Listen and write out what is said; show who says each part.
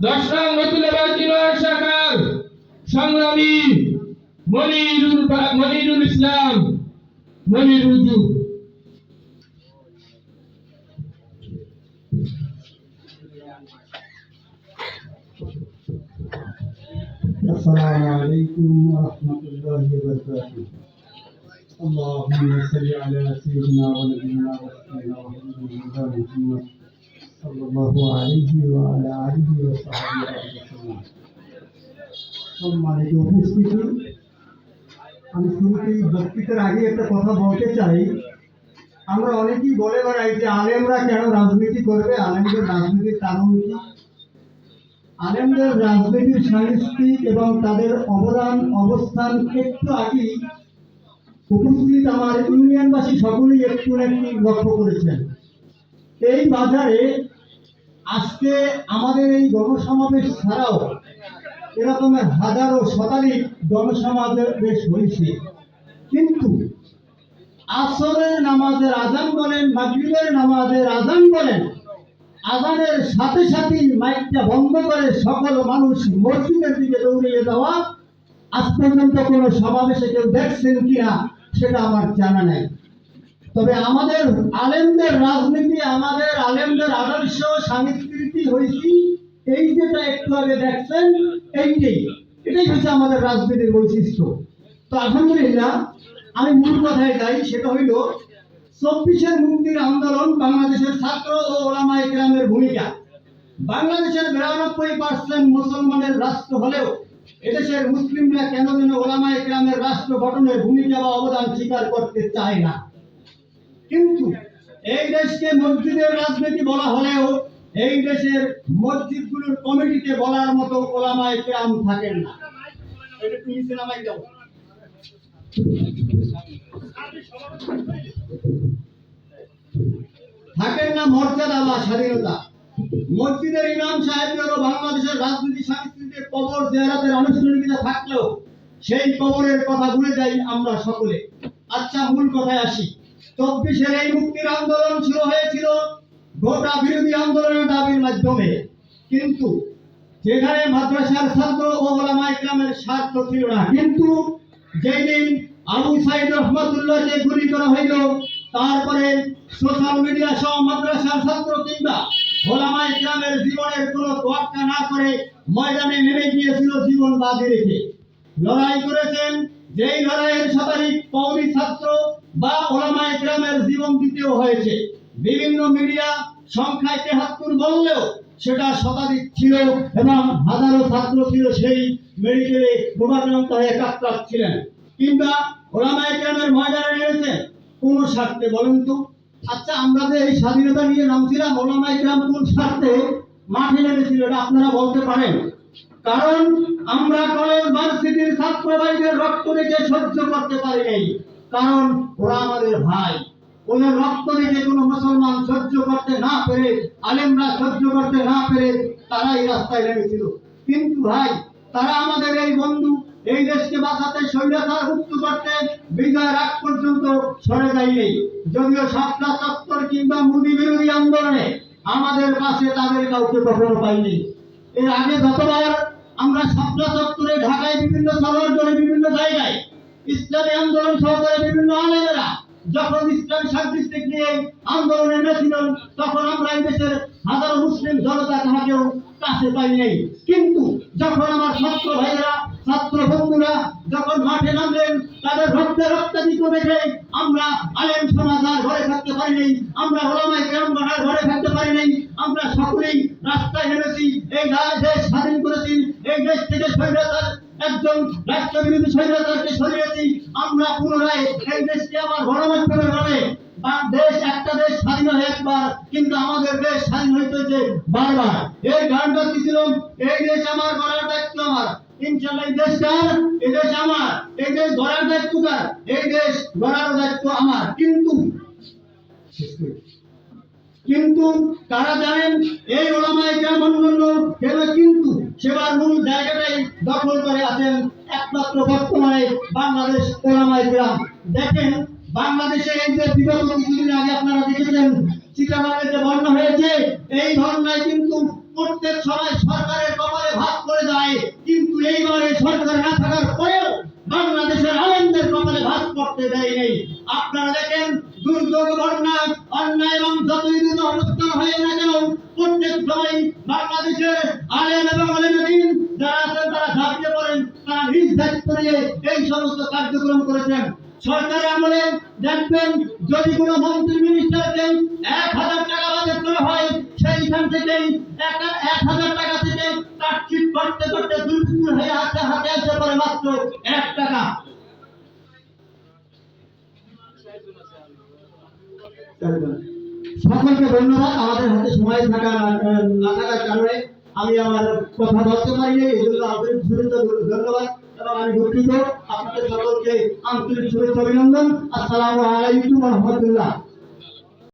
Speaker 1: 10 নং মতুলবা জিরোয়ার শাখার সংগ্রামী মনিরুল ইসলাম মনিরুজু।
Speaker 2: السلام عليكم ورحمة الله وبركاته. اللهم صل على سيدنا ونبينا ورسولنا محمد صلى الله عليه وعلى آله وصحبه وسلم. সম্মানিত উপস্থিতি, আমি শুরুতেই বক্তৃতার আগে একটা কথা বলতে চাই। আমরা অনেকেই বলে বেড়াই যে আলেমরা কেন রাজনীতি করবে, আলেমদের রাজনীতির কারণ কি? আলেমদের রাজনীতির সাংস্কৃতিক এবং তাদের অবস্থান একটু আগেই উপস্থিত আমার ইউনিয়নবাসী সকলেই একটু লক্ষ্য করেছেন। এই বাজারে আজকে আমাদের এই গণসমাবেশ ছাড়াও এরকমের হাজারো শতাধিক গণসমাবেশ হয়েছে, কিন্তু আসরের নামাজের আজান বলেন, মাগরিবের নামাজের আজান বলেন, আজানের সাথে সাথে মাইকটা বন্ধ করে সকল মানুষ মসজিদের দিকে দৌড়িয়ে যাওয়া, আজ পর্যন্ত কোনো সমাবেশে কেউ দেখছেন কিনা সেটা আমার জানা নেই। তবে আমাদের আলেমদের রাজনীতি, আমাদের আলেমদের আদর্শ সংস্কৃতি হয়েছি এই যেটা একটু আগে দেখছেন, এটাই হচ্ছে আমাদের রাজনীতির বৈশিষ্ট্য। তো আলহামদুলিল্লাহ, আমি মূল কথায় যাই, সেটা হইল 24-এর মুক্তির আন্দোলন, বাংলাদেশের ছাত্র ও ওলামায়ে কেরামের ভূমিকা। বাংলাদেশের 92% মুসলমানের রাষ্ট্র হলেও এদেশের মুসলিমরা কেন যেন ওলামায়ে কেরামের রাষ্ট্র গঠনের ভূমিকা বা অবদান স্বীকার করতে চায় না। কিন্তু এই দেশকে মসজিদের রাজনীতি বলা হলেও এই দেশের মসজিদগুলোর কমিটিতে বলার মতো ওলামায়ে কেরাম থাকেন না। এটা তুমি সিনেমায় যাও, থাকেন না মর্যাদা বা স্বাধীনতা। মসজিদের ইমাম সাহেবদেরও বাংলাদেশের রাজনীতি সংস্কৃতির কবর জিয়ারতের আনুষ্ঠানিকতা থাকলেও সেই কবরের কথা ভুলে যাই আমরা সকলে। আচ্ছা, মূল কথায় আসি। 24-এর এই মুক্তির আন্দোলন শুরু হয়েছিল গোটা বিরোধী আন্দোলনের দাবির মাধ্যমে, কিন্তু যেখানে মাদ্রাসার ছাত্র ও ওলামায়ে কেরামের স্বার্থ ছিল না। কিন্তু যেই দিন আবু সাইদ রহমাতুল্লাহকে গুলি করা হইল, তারপরে সোশ্যাল মিডিয়া সহ মাদ্রাসার ছাত্র কিংবা ওলামায়ে কেরামের জীবনের কোনো তোয়াক্কা না করে ময়দানে নেমে গিয়েছিল জীবন বাজি রেখে। লড়াই করেছেন, যেই লড়াইয়ের শতাধিক কওমি ছাত্র বা ওলামায়ে কেরামের জীবন দিতেও হয়েছে। বিভিন্ন মিডিয়া সংখ্যায় 73 বললেও সেটা শতাধিক ছিল এবং হাজারো ছাত্র ছিল সেই মেডিকেলে প্রভাকান্ত হয়ে কাতরাত ছিলেন। কিংবা ওলামায়ে কেরামের ময়দানে নেমেছেন কোন স্বার্থে বলেন তো? আচ্ছা, আমরা যে এই স্বাধীনতা নিয়ে নামছিলাম, ওলামায়ে কেরাম কোন স্বার্থে মাঠে নেমেছিল এটা আপনারা বলতে পারেন? কারণ আমরা কলেজ ভার্সিটির ছাত্র ভাইদের রক্ত দেখে সহ্য করতে পারি নাই, কারণ ওরা আমাদের ভাই। ওদের রক্ত দেখে কোনো মুসলমান সহ্য করতে না পেরে, আলেমরা সহ্য করতে না পেরে তারা এই রাস্তায় নেমেছিল। কিন্তু ভাই, তারা আমাদের এই বন্ধু, এই দেশকে বাঁচাতে, স্বৈরাচার মুক্ত করতে বিজয়ের আগ পর্যন্ত সরে যায়নি। যদিও শাপলা চত্বর কিংবা মোদি বিরোধী আন্দোলনে আমাদের পাশে তাদের কাউকে কখনো পাইনি। এর আগে যতবার আমরা শাপলা চত্বরে, ঢাকায় বিভিন্ন শহরে, বিভিন্ন জায়গায় ইসলামী আন্দোলন সহকারে বিভিন্ন আলেমেরা যখন ইসলামী সাংস্কৃতিক নিয়ে আন্দোলনে নেমেছিলেন, তখন আমরা এই দেশের হাজারো মুসলিম জনতা তাহাকেও কাছে পাই নাই। কিন্তু যখন আমার ছাত্র ভাইয়েরা, ছাত্র বন্ধুরা যখন মাঠে নামলেন, তাদের রক্তে রক্তাদিত দেখে আমরা আলেম সমাজ আর ঘরে থাকতে পারি নাই, আমরা ওলামায়ে কেরাম আর ঘরে থাকতে পারি নাই। আমরা সকলেই রাস্তায় নেমেছি, এই দেশ স্বাধীন করেছি, এই দেশ থেকে স্বৈরাচার, একজন রাষ্ট্রবিরোধী স্বৈরাচারকে সরিয়েছি। আমরা পুনরায় এই দেশকে আবার গণমাধ্যমের ভাবে, দেশ একটা দেশ স্বাধীন হয় একবার, কিন্তু আমাদের দেশ স্বাধীন হইতেছে বারবার। এই গানটা কি ছিল? এই দেশ আমার, গড়ার দায়িত্ব আমার। ইনশাআল্লাহ এই দেশ কার? এই দেশ আমার। এই দেশ গড়ার দায়িত্ব কার? এই দেশ গড়ার দায়িত্ব আমার। কিন্তু কারা জানেন? এই ওলামায়ে কেরাম অন্যান্য কেন কিন্তু সেবার মূল জায়গাটাই দখল করে আছেন একমাত্র বর্তমানে বাংলাদেশ ওলামায়ে কেরাম। দেখেন, বাংলাদেশে এই যে বিগত কিছুদিন আগে আপনারা দেখেছেন চিটাগাংয়ে যে বন্যা হয়েছে, এই বন্যায় কিন্তু প্রত্যেক সময় সরকার সরকার না থাকার পরেও বাংলাদেশের আলেমদের কপালে ভাত করতে দেয় নেই। আপনারা দেখেন দুর্যোগ, বন্যা, অন্যায় এবং যতই দ্রুত অনুষ্ঠান হয় না কেন প্রত্যেক সময় বাংলাদেশের আলেম এবং আলেমদ্বীন যারা আছেন তারা ঝাঁপিয়ে পড়েন, তারা নিজ দায়িত্ব নিয়ে এই সমস্ত কার্যক্রম করেছেন। সরকারি আমলে দেখবেন যদি কোনো মন্ত্রী মিনিস্টারকে 1000 টাকা বাজেট করা হয়, সেইখান থেকেই 1000 টাকা থেকে কাটছিট করতে করতে দুর্নীতি হয়ে হাতে আসে পড়ে মাত্র 1 টাকা। সকলকে ধন্যবাদ। আমাদের হাতে সময় না থাকার কারণে আমি আমার কথা বলতে পারিনি, এই জন্য আপনাদের শুভেচ্ছা ধন্যবাদ এবং আমি দুঃখিত। আপনাদের সকলকে আন্তরিক শুভেচ্ছা অভিনন্দন। আসসালামু আলাইকুম ওয়া রাহমাতুল্লাহ।